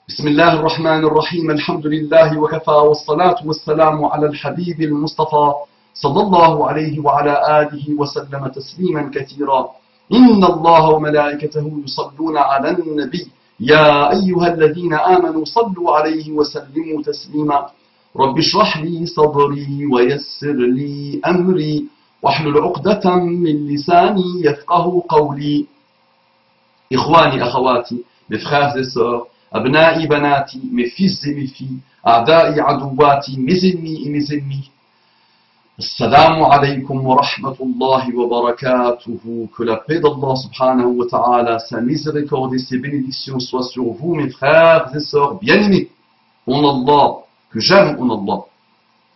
بسم الله الرحمن الرحيم الحمد لله وكفى والصلاة والسلام على الحبيب المصطفى صلى الله عليه وعلى آله وسلم تسليما كثيرا إن الله وملائكته يصلون على النبي يا أيها الذين آمنوا صلوا عليه وسلموا تسليما رب اشرح لي صدري ويسر لي أمري واحلل عقدة من لساني يفقه قولي إخواني أخواتي mes frères et sœurs أبنائي بناتي mes fils et mes filles أعدائي عدواتي mes ennemis et mes ennemis Assalamu alaikum wa rahmatullahi wa barakatuhu. Que la paix d'Allah subhanahu wa ta'ala, sa miséricorde et ses bénédictions soient sur vous, mes frères et sœurs bien-aimés en Allah, que j'aime en Allah.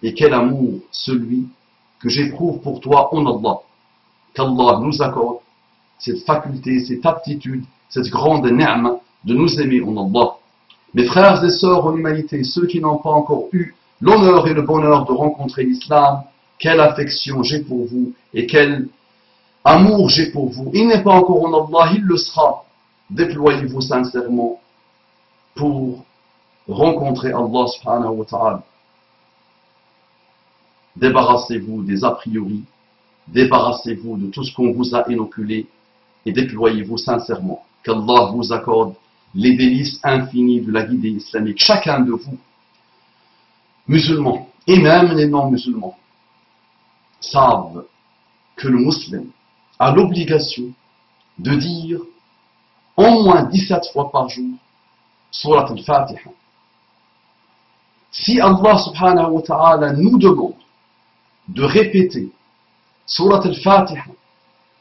Et quel amour, celui que j'éprouve pour toi en Allah. Qu'Allah nous accorde cette faculté, cette aptitude, cette grande ni'ma de nous aimer en Allah. Mes frères et sœurs en humanité, ceux qui n'ont pas encore eu l'honneur et le bonheur de rencontrer l'islam, quelle affection j'ai pour vous et quel amour j'ai pour vous. Il n'est pas encore en Allah, il le sera. Déployez-vous sincèrement pour rencontrer Allah subhanahu wa ta'ala. Débarrassez-vous des a priori, débarrassez-vous de tout ce qu'on vous a inoculé et déployez-vous sincèrement. Qu'Allah vous accorde les délices infinies de la guidée islamique. Chacun de vous, musulmans et même les non-musulmans, savent que le musulman a l'obligation de dire au moins 17 fois par jour Surat al-Fatiha. Si Allah subhanahu wa ta'ala nous demande de répéter Surat al-Fatiha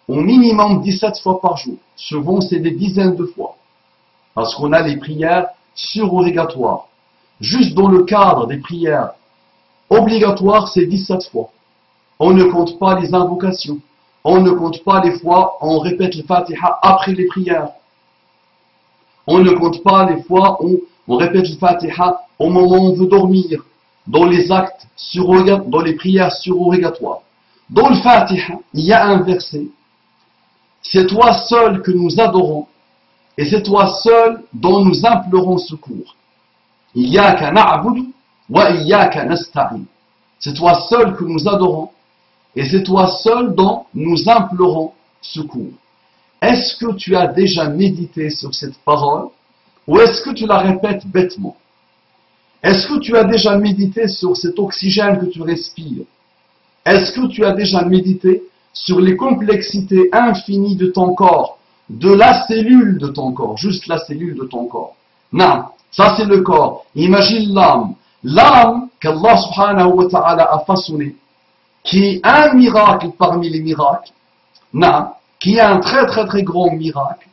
au minimum 17 fois par jour, souvent c'est des dizaines de fois, parce qu'on a les prières surrogatoires. Juste dans le cadre des prières obligatoires, c'est 17 fois. On ne compte pas les invocations. On ne compte pas les fois où on répète le Fatiha après les prières. On ne compte pas les fois où on répète le Fatiha au moment où on veut dormir, dans les actes dans les prières surrogatoires. Dans le Fatiha, il y a un verset. C'est toi seul que nous adorons et c'est toi seul dont nous implorons secours. Iyyaka na'budu wa iyyaka nasta'in. C'est toi seul que nous adorons et c'est toi seul dont nous implorons secours. Est-ce que tu as déjà médité sur cette parole ou est-ce que tu la répètes bêtement? Est-ce que tu as déjà médité sur cet oxygène que tu respires? Est-ce que tu as déjà médité sur les complexités infinies de ton corps, de la cellule de ton corps, juste la cellule de ton corps? Non, ça c'est le corps. Imagine l'âme. L'âme qu'Allah subhanahu wa ta'ala a façonnée, qui est un miracle parmi les miracles, non, qui est un très très très grand miracle.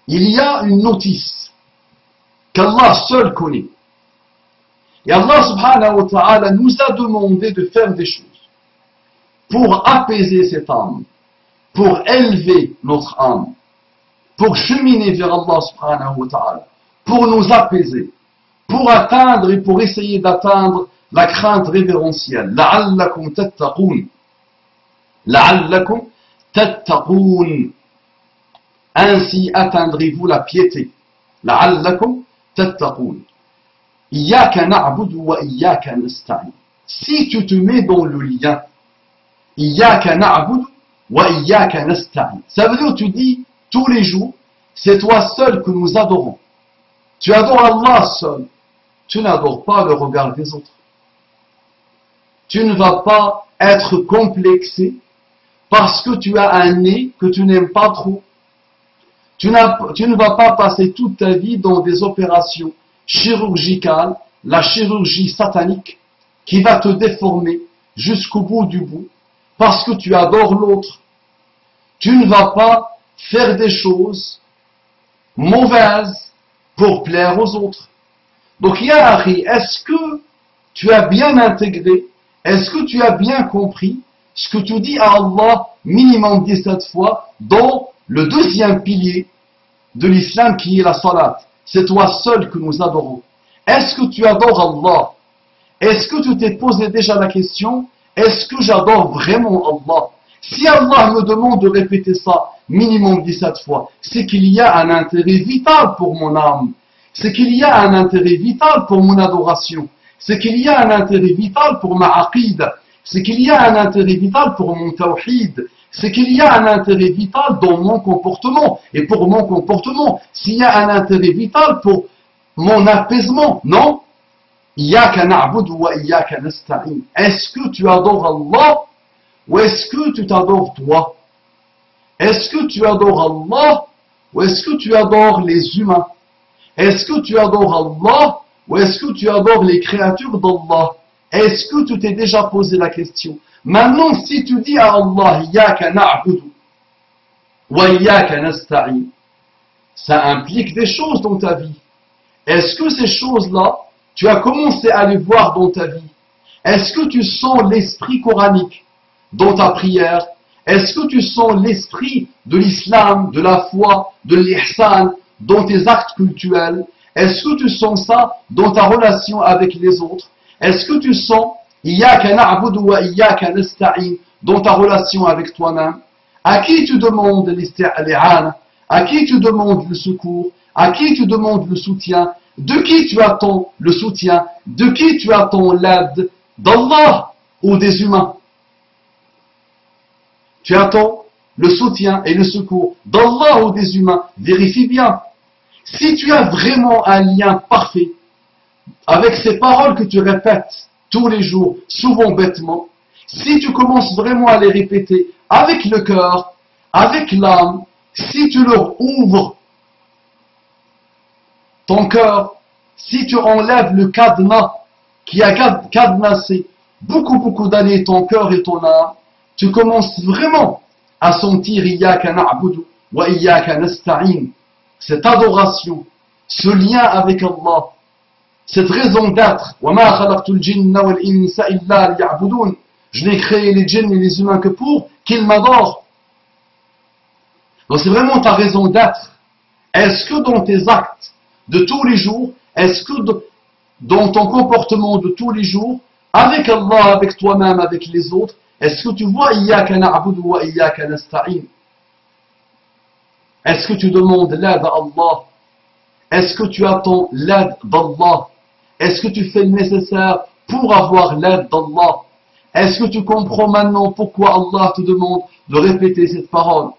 Il y a une notice qu'Allah seul connaît. Et Allah subhanahu wa ta'ala nous a demandé de faire des choses pour apaiser cette âme, pour élever notre âme, pour cheminer vers Allah subhanahu wa ta'ala, pour nous apaiser, pour atteindre et pour essayer d'atteindre la crainte révérentielle. La'allakum tattaqoun. La'allakum tattaqoun. Ainsi atteindrez-vous la piété. La'allakum tattaqoun. Iyyaka na'budu wa iyyaka nasta'in. Si tu te mets dans le lien, Iyyaka na'budu wa iyyaka nasta'in. Ça veut dire que tu dis tous les jours, c'est toi seul que nous adorons. Tu adores Allah seul. Tu n'adores pas le regard des autres. Tu ne vas pas être complexé parce que tu as un nez que tu n'aimes pas trop. Tu ne vas pas passer toute ta vie dans des opérations chirurgicales, la chirurgie satanique qui va te déformer jusqu'au bout du bout parce que tu adores l'autre. Tu ne vas pas faire des choses mauvaises pour plaire aux autres. Donc, ya akhi, est-ce que tu as bien intégré, est-ce que tu as bien compris ce que tu dis à Allah minimum 17 fois dans le deuxième pilier de l'islam qui est la salat? C'est toi seul que nous adorons. Est-ce que tu adores Allah? Est-ce que tu t'es posé déjà la question, est-ce que j'adore vraiment Allah? Si Allah me demande de répéter ça minimum 17 fois, c'est qu'il y a un intérêt vital pour mon âme. c'est qu'il y a un intérêt vital pour mon adoration, c'est qu'il y a un intérêt vital pour ma aqida, c'est qu'il y a un intérêt vital pour mon tawhid, c'est qu'il y a un intérêt vital dans mon comportement. Et pour mon comportement, s'il y a un intérêt vital pour mon apaisement, non? Iyyaka na'budu wa iyyaka nasta'in. Est-ce que tu adores Allah ou est-ce que tu t'adores toi? Est-ce que tu adores Allah ou est-ce que tu adores les humains? Est-ce que tu adores Allah ou est-ce que tu adores les créatures d'Allah? Est-ce que tu t'es déjà posé la question? Maintenant, si tu dis à Allah, Iyyaka na'budu wa iyyaka nasta'in, ça implique des choses dans ta vie. Est-ce que ces choses-là, tu as commencé à les voir dans ta vie? Est-ce que tu sens l'esprit coranique dans ta prière? Est-ce que tu sens l'esprit de l'islam, de la foi, de l'ihsan dans tes actes cultuels? Est-ce que tu sens ça dans ta relation avec les autres? Est-ce que tu sens Iyyaka na'budu wa iyyaka nasta'in dans ta relation avec toi-même? À qui tu demandes l'isti'ana? À qui tu demandes le secours? À qui tu demandes le soutien? De qui tu attends le soutien? De qui tu attends l'aide? D'Allah ou des humains? Tu attends le soutien et le secours d'Allah ou des humains? Vérifie bien. Si tu as vraiment un lien parfait avec ces paroles que tu répètes tous les jours, souvent bêtement, si tu commences vraiment à les répéter avec le cœur, avec l'âme, si tu leur ouvres ton cœur, si tu enlèves le cadenas qui a cadenassé beaucoup d'années ton cœur et ton âme, tu commences vraiment à sentir Iyyaka na'budu wa iyyaka nasta'in, cette adoration, ce lien avec Allah, cette raison d'être. وَمَا خَلَقْتُ الْجِنَّ وَالْإِنسَ إِلَّا لِيَعْبُدُونَ. Je n'ai créé les djinns et les humains que pour qu'ils m'adorent. Donc c'est vraiment ta raison d'être. Est-ce que dans tes actes de tous les jours, est-ce que dans ton comportement de tous les jours, avec Allah, avec toi-même, avec les autres, est-ce que tu vois Iyyaka na'budu wa iyyaka nasta'in? Est-ce que tu demandes l'aide à Allah? Est-ce que tu attends l'aide d'Allah? Est-ce que tu fais le nécessaire pour avoir l'aide d'Allah? Est-ce que tu comprends maintenant pourquoi Allah te demande de répéter cette parole?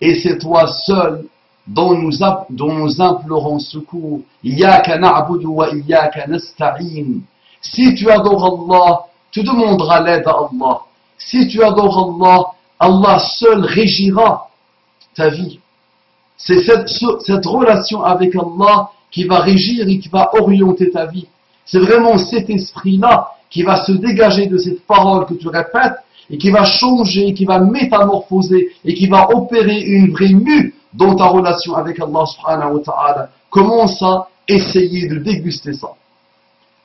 Et c'est toi seul dont nous implorons secours. Iyyaka na'budu wa iyyaka nasta'in. Si tu adores Allah, tu demanderas l'aide à Allah. Si tu adores Allah, Allah seul régira ta vie. C'est cette relation avec Allah qui va régir et qui va orienter ta vie. C'est vraiment cet esprit-là qui va se dégager de cette parole que tu répètes et qui va changer, qui va métamorphoser et qui va opérer une vraie mue dans ta relation avec Allah subhanahu wa ta'ala. Commence à essayer de déguster ça.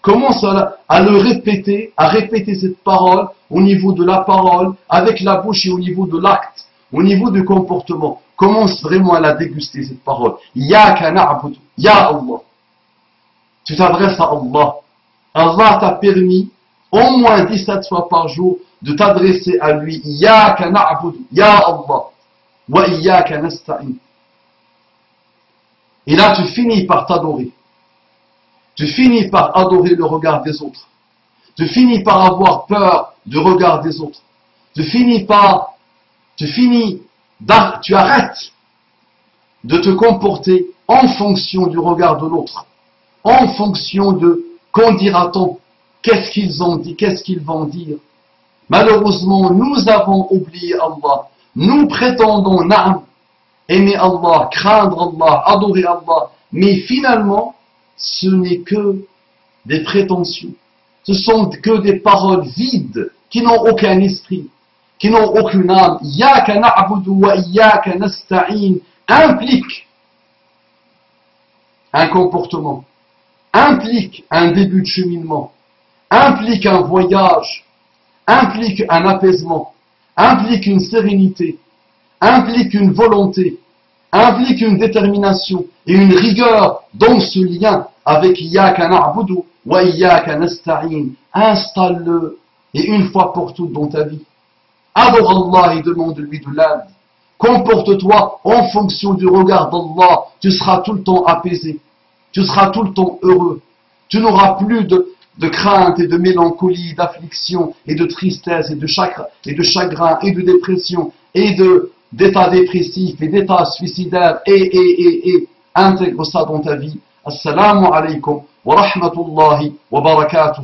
Commence à le répéter, à répéter cette parole au niveau de la parole, avec la bouche et au niveau de l'acte, au niveau du comportement. Commence vraiment à la déguster cette parole. Iyyaka na'budu, ya Allah. Tu t'adresses à Allah. Allah t'a permis au moins 17 fois par jour de t'adresser à lui. Iyyaka na'budu, ya Allah. Wa iyyaka nasta'in. Et là tu finis par t'adorer. Tu finis par adorer le regard des autres. Tu finis par avoir peur du regard des autres. Tu arrêtes de te comporter en fonction du regard de l'autre. En fonction de qu'en dira-t-on, qu'est-ce qu'ils ont dit, qu'est-ce qu'ils vont dire. Malheureusement, nous avons oublié Allah. Nous prétendons na'am, aimer Allah, craindre Allah, adorer Allah. Mais finalement, ce n'est que des prétentions. Ce sont que des paroles vides qui n'ont aucun esprit, qui n'ont aucune âme. Iyyaka na'budu wa iyyaka nasta'in implique un comportement, implique un début de cheminement, implique un voyage, implique un apaisement, implique une sérénité, implique une volonté, implique une détermination et une rigueur dans ce lien avec Iyyaka na'budu wa iyyaka nasta'in. Installe-le et une fois pour toutes dans ta vie. Adore Allah et demande-lui de l'aide. Comporte-toi en fonction du regard d'Allah. Tu seras tout le temps apaisé. tu seras tout le temps heureux. Tu n'auras plus de crainte et de mélancolie, d'affliction et de tristesse et de chagrin et de dépression et d'état dépressif et d'état suicidaire et intègre ça dans ta vie. Assalamu alaikum wa rahmatullahi wa barakatuh.